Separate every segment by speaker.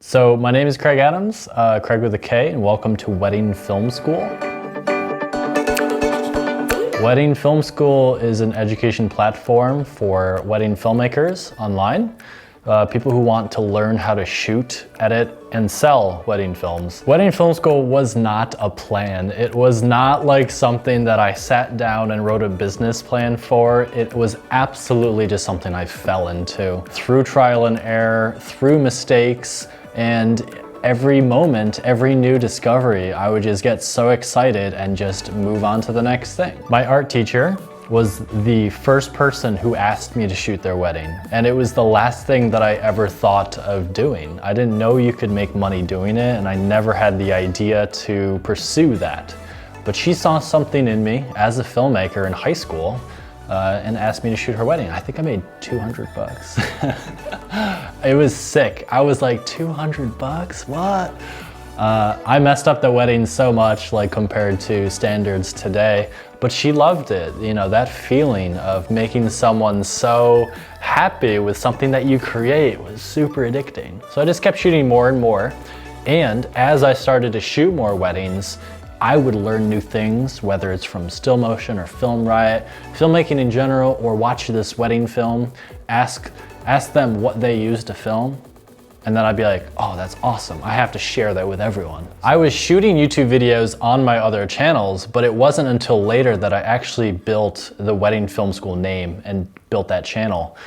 Speaker 1: So my name is Craig Adams, Craig with a K, and welcome to Wedding Film School. Wedding Film School is an education platform for wedding filmmakers online, people who want to learn how to shoot, edit, and sell wedding films. Wedding Film School was not a plan. It was not like something that I sat down and wrote a business plan for. It was absolutely just something I fell into. Through trial and error, through mistakes, and every moment, every new discovery, I would just get so excited and just move on to the next thing. My art teacher was the first person who asked me to shoot their wedding, and it was the last thing that I ever thought of doing. I didn't know you could make money doing it, and I never had the idea to pursue that. But she saw something in me as a filmmaker in high school and asked me to shoot her wedding. I think I made 200 bucks. It was sick. I was like, 200 bucks? What? I messed up the wedding so much, like compared to standards today, but she loved it. You know, that feeling of making someone so happy with something that you create was super addicting. So I just kept shooting more and more. And as I started to shoot more weddings, I would learn new things, whether it's from Still Motion or Film Riot, filmmaking in general, or watch this wedding film, ask them what they used to film, and then I'd be like, oh, that's awesome. I have to share that with everyone. I was shooting YouTube videos on my other channels, but it wasn't until later that I actually built the Wedding Film School name and built that channel.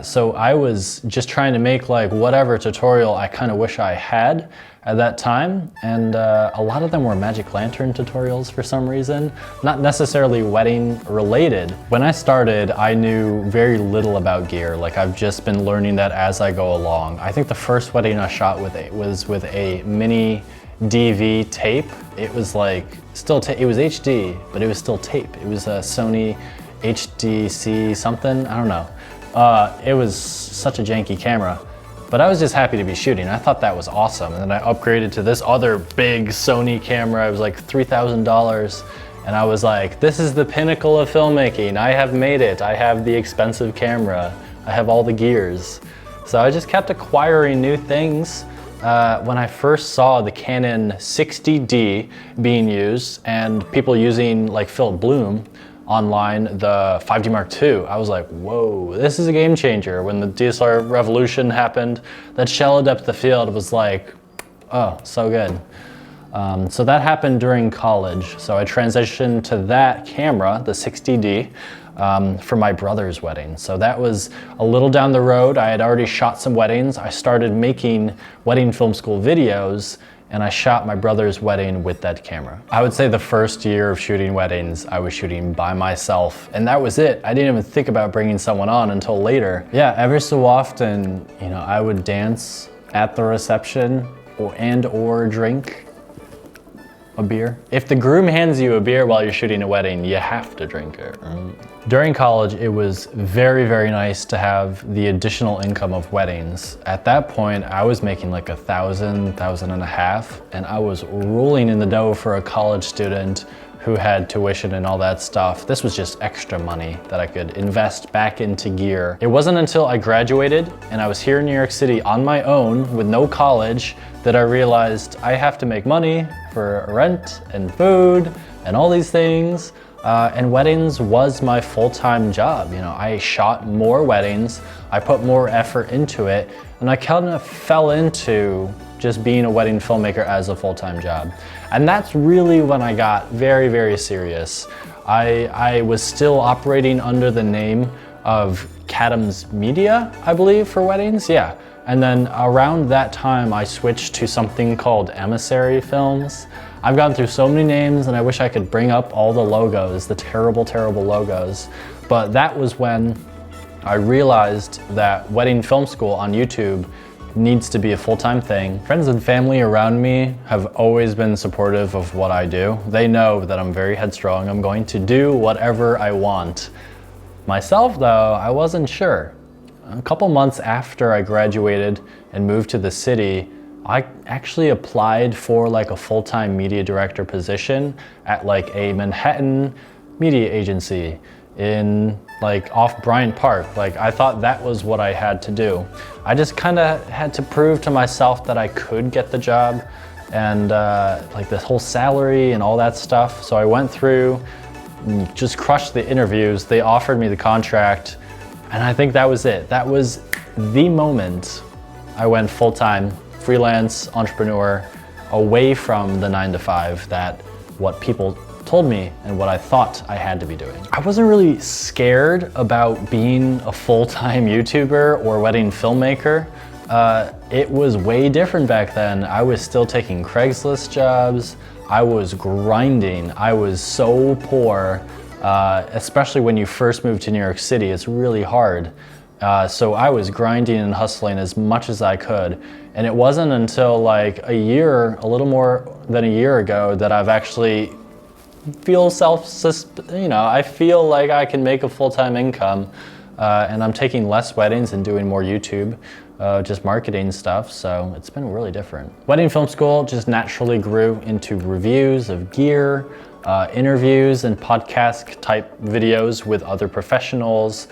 Speaker 1: So I was just trying to make like whatever tutorial I kind of wish I had at that time, and a lot of them were Magic Lantern tutorials for some reason, not necessarily wedding related. When I started, I knew very little about gear. Like, I've just been learning that as I go along. I think the first wedding I shot with was with a mini DV tape. It was like it was HD, but it was still tape. It was a Sony HDC something, I don't know. It was such a janky camera. But I was just happy to be shooting. I thought that was awesome. And then I upgraded to this other big Sony camera. It was like $3,000. And I was like, this is the pinnacle of filmmaking. I have made it. I have the expensive camera. I have all the gears. So I just kept acquiring new things. When I first saw the Canon 60D being used and people using like Philip Bloom online, the 5D Mark II, I was like, whoa, this is a game changer. When the DSLR revolution happened, that shallow depth of field was like, oh, so good. So that happened during college. So I transitioned to that camera, the 60D, for my brother's wedding. So that was a little down the road. I had already shot some weddings. I started making Wedding Film School videos, and I shot my brother's wedding with that camera. I would say the first year of shooting weddings, I was shooting by myself, and that was it. I didn't even think about bringing someone on until later. Yeah, ever so often, you know, I would dance at the reception or drink a beer. If the groom hands you a beer while you're shooting a wedding, you have to drink it. During college, it was very, very nice to have the additional income of weddings. At that point, I was making like $1,000, $1,500, and I was rolling in the dough for a college student who had tuition and all that stuff. This was just extra money that I could invest back into gear. It wasn't until I graduated and I was here in New York City on my own with no college that I realized I have to make money for rent and food and all these things. And weddings was my full-time job. You know, I shot more weddings, I put more effort into it, and I kind of fell into just being a wedding filmmaker as a full-time job. And that's really when I got very, very serious. I was still operating under the name of Cadams Media, I believe, for weddings, yeah. And then around that time, I switched to something called Emissary Films. I've gone through so many names, and I wish I could bring up all the logos, the terrible, terrible logos. But that was when I realized that Wedding Film School on YouTube needs to be a full-time thing. Friends and family around me have always been supportive of what I do. They know that I'm very headstrong. I'm going to do whatever I want. Myself, though, I wasn't sure. A couple months after I graduated and moved to the city, I actually applied for like a full-time media director position at like a Manhattan media agency. in like off Bryant Park. Like I thought that was what I had to do. I just kind of had to prove to myself that I could get the job and like the whole salary and all that stuff. So I went through, just crushed the interviews. They offered me the contract, and I think that was it. That was the moment I went full-time freelance entrepreneur, away from the 9-to-5, that what people told me and what I thought I had to be doing. I wasn't really scared about being a full-time YouTuber or wedding filmmaker. It was way different back then. I was still taking Craigslist jobs. I was grinding. I was so poor, especially when you first move to New York City. It's really hard. So I was grinding and hustling as much as I could. And it wasn't until like a little more than a year ago, that I've actually I feel like I can make a full-time income, and I'm taking less weddings and doing more YouTube, just marketing stuff. So it's been really different. Wedding Film School just naturally grew into reviews of gear, interviews and podcast type videos with other professionals.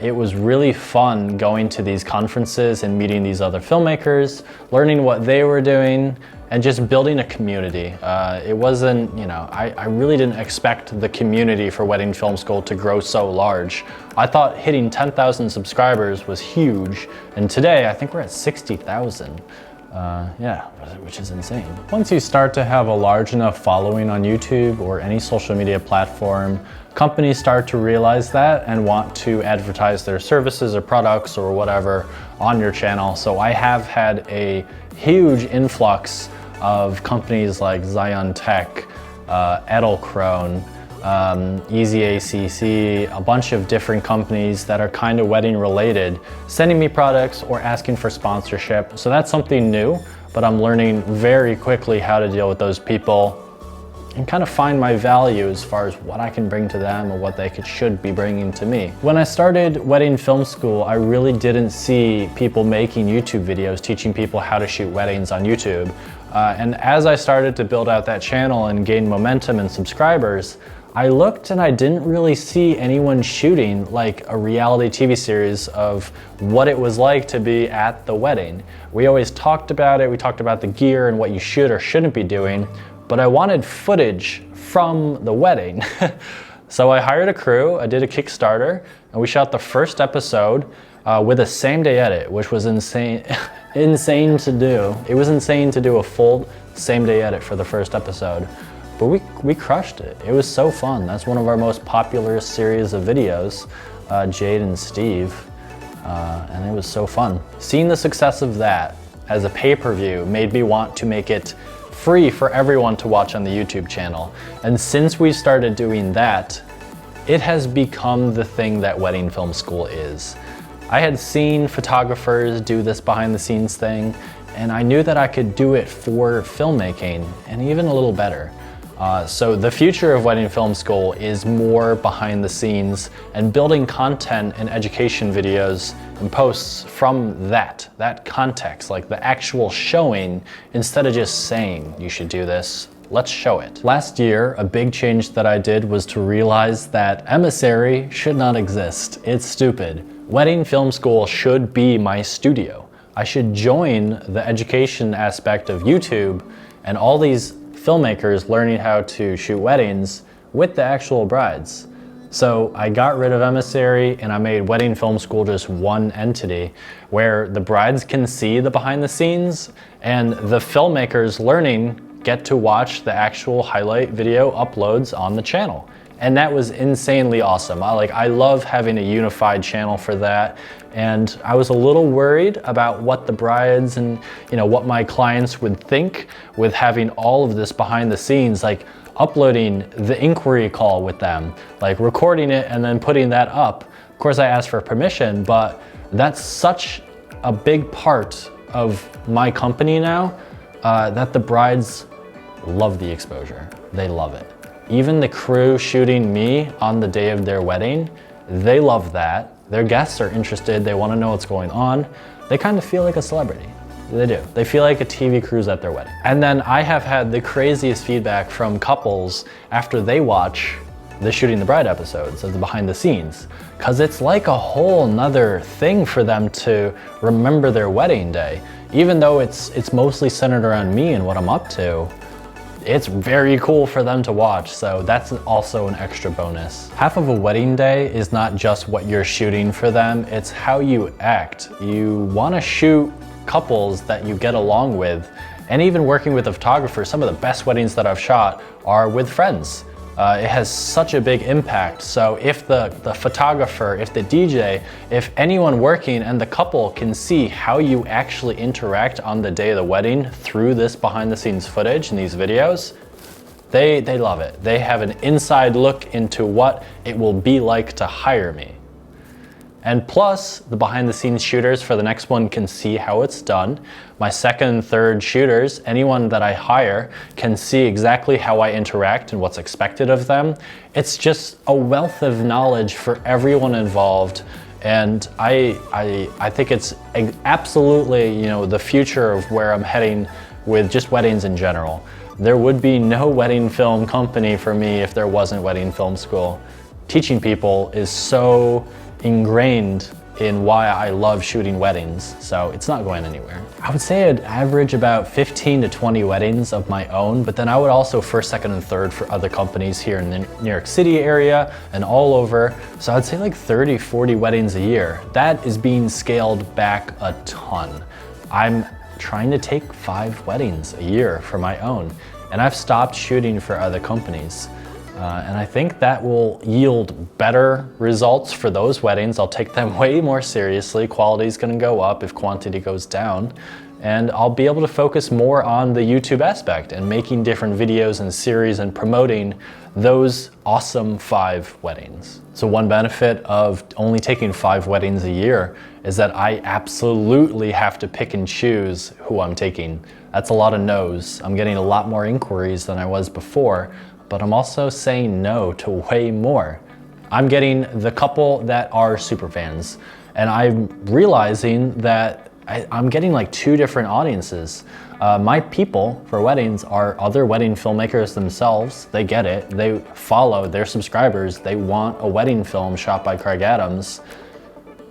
Speaker 1: It was really fun going to these conferences and meeting these other filmmakers, learning what they were doing, and just building a community. It wasn't, I really didn't expect the community for Wedding Film School to grow so large. I thought hitting 10,000 subscribers was huge, and today I think we're at 60,000. Yeah, which is insane. Once you start to have a large enough following on YouTube or any social media platform, companies start to realize that and want to advertise their services or products or whatever on your channel. So I have had a huge influx of companies like Zion Tech, Edelkrone, Easy ACC, a bunch of different companies that are kind of wedding related, sending me products or asking for sponsorship. So that's something new, but I'm learning very quickly how to deal with those people and kind of find my value as far as what I can bring to them or what they should be bringing to me. When I started Wedding Film School, I really didn't see people making YouTube videos teaching people how to shoot weddings on YouTube. And as I started to build out that channel and gain momentum and subscribers, I looked and I didn't really see anyone shooting like a reality TV series of what it was like to be at the wedding. We always talked about it. We talked about the gear and what you should or shouldn't be doing, but I wanted footage from the wedding. So I hired a crew, I did a Kickstarter, and we shot the first episode with a same-day edit, which was insane, insane to do. It was insane to do a full same-day edit for the first episode. But we crushed it. It was so fun. That's one of our most popular series of videos, Jade and Steve, and it was so fun. Seeing the success of that as a pay-per-view made me want to make it free for everyone to watch on the YouTube channel. And since we started doing that, it has become the thing that Wedding Film School is. I had seen photographers do this behind the scenes thing, and I knew that I could do it for filmmaking and even a little better. So the future of Wedding Film School is more behind the scenes and building content and education videos and posts from that context, like the actual showing, instead of just saying you should do this. Let's show it. Last year, a big change that I did was to realize that Emissary should not exist. It's stupid. Wedding Film School should be my studio. I should join the education aspect of YouTube and all these filmmakers learning how to shoot weddings with the actual brides. So I got rid of Emissary and I made Wedding Film School just one entity where the brides can see the behind the scenes and the filmmakers learning get to watch the actual highlight video uploads on the channel. And that was insanely awesome. I love having a unified channel for that. And I was a little worried about what the brides and what my clients would think with having all of this behind the scenes, like uploading the inquiry call with them, like recording it and then putting that up. Of course, I asked for permission, but that's such a big part of my company now that the brides love the exposure. They love it. Even the crew shooting me on the day of their wedding, they love that. Their guests are interested, they want to know what's going on. They kind of feel like a celebrity. They do. They feel like a TV crew's at their wedding. And then I have had the craziest feedback from couples after they watch the Shooting the Bride episodes, of the behind the scenes, because it's like a whole nother thing for them to remember their wedding day. Even though it's mostly centered around me and what I'm up to, it's very cool for them to watch, so that's also an extra bonus. Half of a wedding day is not just what you're shooting for them, it's how you act. You want to shoot couples that you get along with, and even working with a photographer, some of the best weddings that I've shot are with friends. It has such a big impact. So if the photographer, if the DJ, if anyone working and the couple can see how you actually interact on the day of the wedding through this behind the scenes footage and these videos, they love it. They have an inside look into what it will be like to hire me. And plus, the behind the scenes shooters for the next one can see how it's done. My second and third shooters, anyone that I hire, can see exactly how I interact and what's expected of them. It's just a wealth of knowledge for everyone involved. And I think it's absolutely, the future of where I'm heading with just weddings in general. There would be no wedding film company for me if there wasn't Wedding Film School. Teaching people is so ingrained in why I love shooting weddings, so it's not going anywhere. I would say I'd average about 15 to 20 weddings of my own, but then I would also first, second, and third for other companies here in the New York City area and all over. So I'd say like 30, 40 weddings a year. That is being scaled back a ton. I'm trying to take 5 weddings a year for my own, and I've stopped shooting for other companies. And I think that will yield better results for those weddings. I'll take them way more seriously. Quality is going to go up if quantity goes down. And I'll be able to focus more on the YouTube aspect and making different videos and series and promoting those awesome 5 weddings. So one benefit of only taking 5 weddings a year is that I absolutely have to pick and choose who I'm taking. That's a lot of no's. I'm getting a lot more inquiries than I was before, but I'm also saying no to way more. I'm getting the couple that are super fans, and I'm realizing that I'm getting like 2 different audiences. My people for weddings are other wedding filmmakers themselves. They get it, they follow, they're subscribers, they want a wedding film shot by Craig Adams,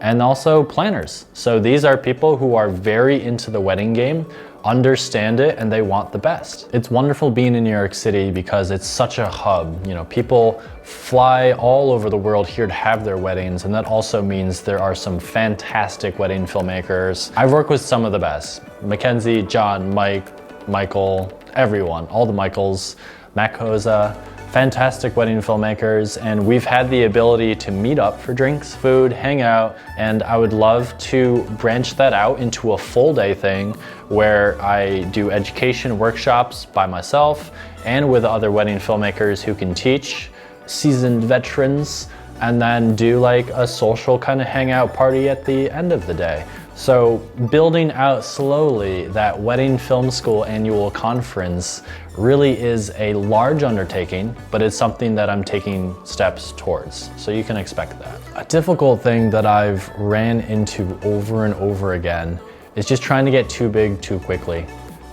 Speaker 1: and also planners. So these are people who are very into the wedding game, understand it, and they want the best. It's wonderful being in New York City because it's such a hub. People fly all over the world here to have their weddings, and that also means there are some fantastic wedding filmmakers. I've worked with some of the best. Mackenzie, John, Mike, Michael, everyone, all the Michaels, Matt Koza, fantastic wedding filmmakers, and we've had the ability to meet up for drinks, food, hang out, and I would love to branch that out into a full day thing where I do education workshops by myself and with other wedding filmmakers who can teach, seasoned veterans, and then do like a social kind of hangout party at the end of the day. So building out slowly that Wedding Film School annual conference really is a large undertaking, but it's something that I'm taking steps towards. So you can expect that. A difficult thing that I've ran into over and over again is just trying to get too big too quickly.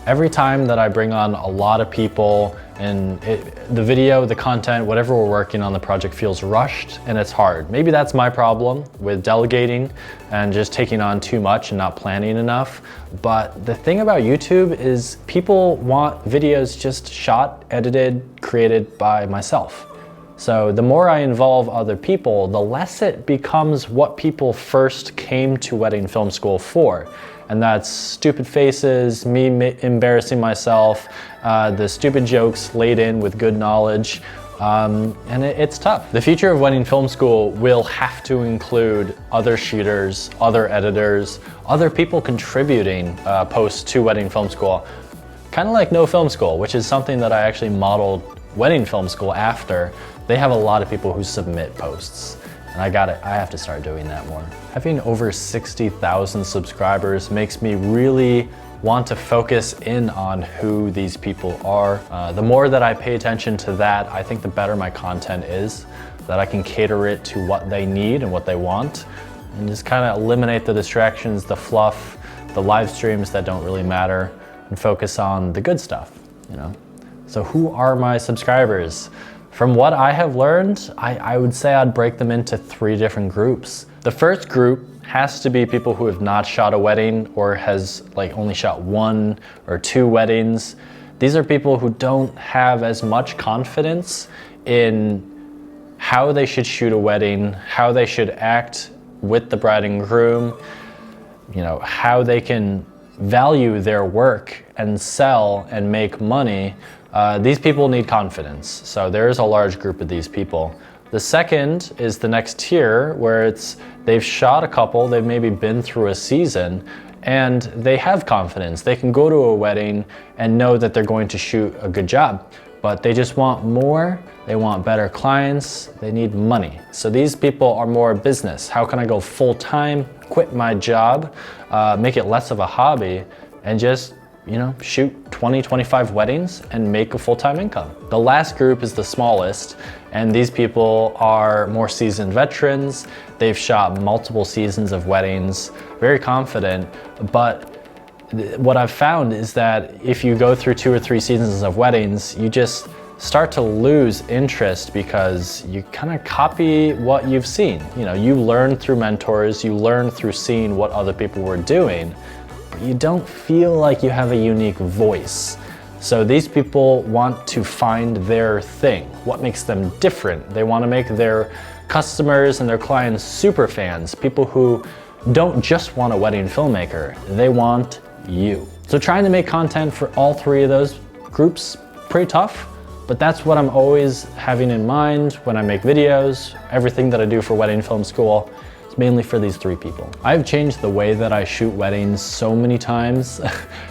Speaker 1: Every time that I bring on a lot of people and the video, the content, whatever we're working on, the project feels rushed and it's hard. Maybe that's my problem with delegating and just taking on too much and not planning enough. But the thing about YouTube is people want videos just shot, edited, created by myself. So the more I involve other people, the less it becomes what people first came to Wedding Film School for. And that's stupid faces, me embarrassing myself, the stupid jokes laid in with good knowledge, and it's tough. The future of Wedding Film School will have to include other shooters, other editors, other people contributing posts to Wedding Film School. Kind of like No Film School, which is something that I actually modeled Wedding Film School after. They have a lot of people who submit posts. And I have to start doing that more. Having over 60,000 subscribers makes me really want to focus in on who these people are. The more that I pay attention to that, I think the better my content is, that I can cater it to what they need and what they want, and just kind of eliminate the distractions, the fluff, the live streams that don't really matter, and focus on the good stuff, So who are my subscribers? From what I have learned, I would say I'd break them into 3 different groups. The first group has to be people who have not shot a wedding or has like only shot 1 or 2 weddings. These are people who don't have as much confidence in how they should shoot a wedding, how they should act with the bride and groom, you know, how they can value their work and sell and make money. These people need confidence. So there is a large group of these people. The second is the next tier where they've shot a couple, they've maybe been through a season, and they have confidence. They can go to a wedding and know that they're going to shoot a good job, but they just want more, they want better clients, they need money. So these people are more business. How can I go full time, quit my job, make it less of a hobby, and just, you know, shoot 20, 25 weddings and make a full-time income. The last group is the smallest, and these people are more seasoned veterans. They've shot multiple seasons of weddings, very confident, but what I've found is that if you go through 2 or 3 seasons of weddings, you just start to lose interest because you kind of copy what you've seen. You know, you learn through mentors, you learn through seeing what other people were doing, but you don't feel like you have a unique voice. So these people want to find their thing, what makes them different. They want to make their customers and their clients super fans, people who don't just want a wedding filmmaker, they want you. So trying to make content for all 3 of those groups, pretty tough, but that's what I'm always having in mind when I make videos. Everything that I do for Wedding Film School is mainly for these 3 people. I've changed the way that I shoot weddings so many times.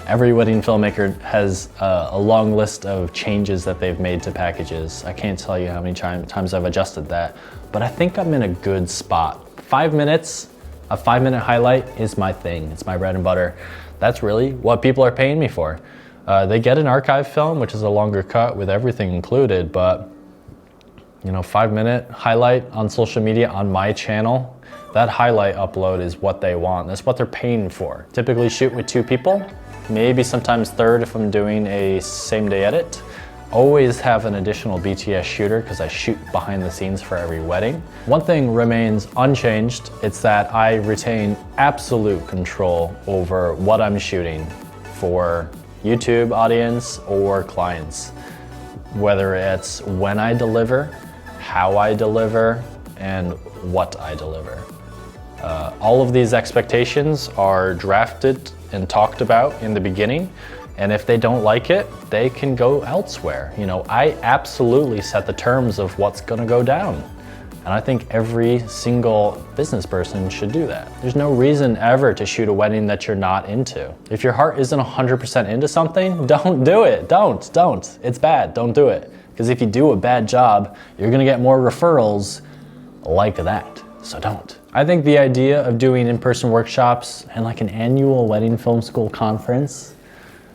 Speaker 1: Every wedding filmmaker has a long list of changes that they've made to packages. I can't tell you how many times I've adjusted that, but I think I'm in a good spot. 5 minutes, a 5-minute highlight is my thing. It's my bread and butter. That's really what people are paying me for. They get an archive film, which is a longer cut with everything included, but you know, 5-minute highlight on social media on my channel, that highlight upload is what they want. That's what they're paying for. Typically shoot with 2 people, maybe sometimes 3rd if I'm doing a same-day edit. Always have an additional BTS shooter because I shoot behind the scenes for every wedding. One thing remains unchanged, it's that I retain absolute control over what I'm shooting for YouTube audience or clients. Whether it's when I deliver, how I deliver, and what I deliver. All of these expectations are drafted and talked about in the beginning, and if they don't like it, they can go elsewhere. You know, I absolutely set the terms of what's gonna go down. And I think every single business person should do that. There's no reason ever to shoot a wedding that you're not into. If your heart isn't 100% into something, don't do it. Don't. It's bad, don't do it. Because if you do a bad job, you're gonna get more referrals like that, so don't. I think the idea of doing in-person workshops and like an annual Wedding Film School conference,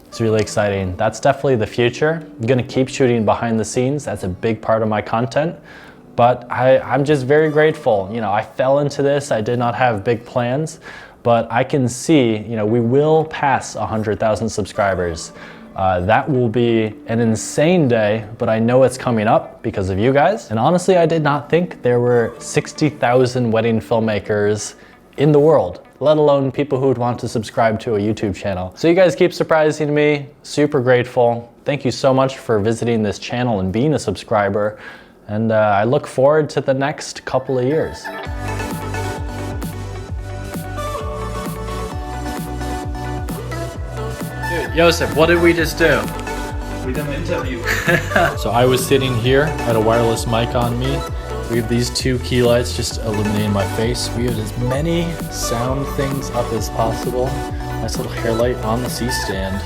Speaker 1: it's really exciting. That's definitely the future. I'm gonna keep shooting behind the scenes. That's a big part of my content. But I'm just very grateful. You know, I fell into this. I did not have big plans, but I can see, you know, we will pass 100,000 subscribers. That will be an insane day, but I know it's coming up because of you guys. And honestly, I did not think there were 60,000 wedding filmmakers in the world, let alone people who would want to subscribe to a YouTube channel. So you guys keep surprising me, super grateful. Thank you so much for visiting this channel and being a subscriber. And I look forward to the next couple of years. Dude, Joseph, what did we just do?
Speaker 2: We did an interview.
Speaker 1: So I was sitting here, had a wireless mic on me. We have these 2 key lights just illuminating my face. We have as many sound things up as possible. Nice little hair light on the C-stand.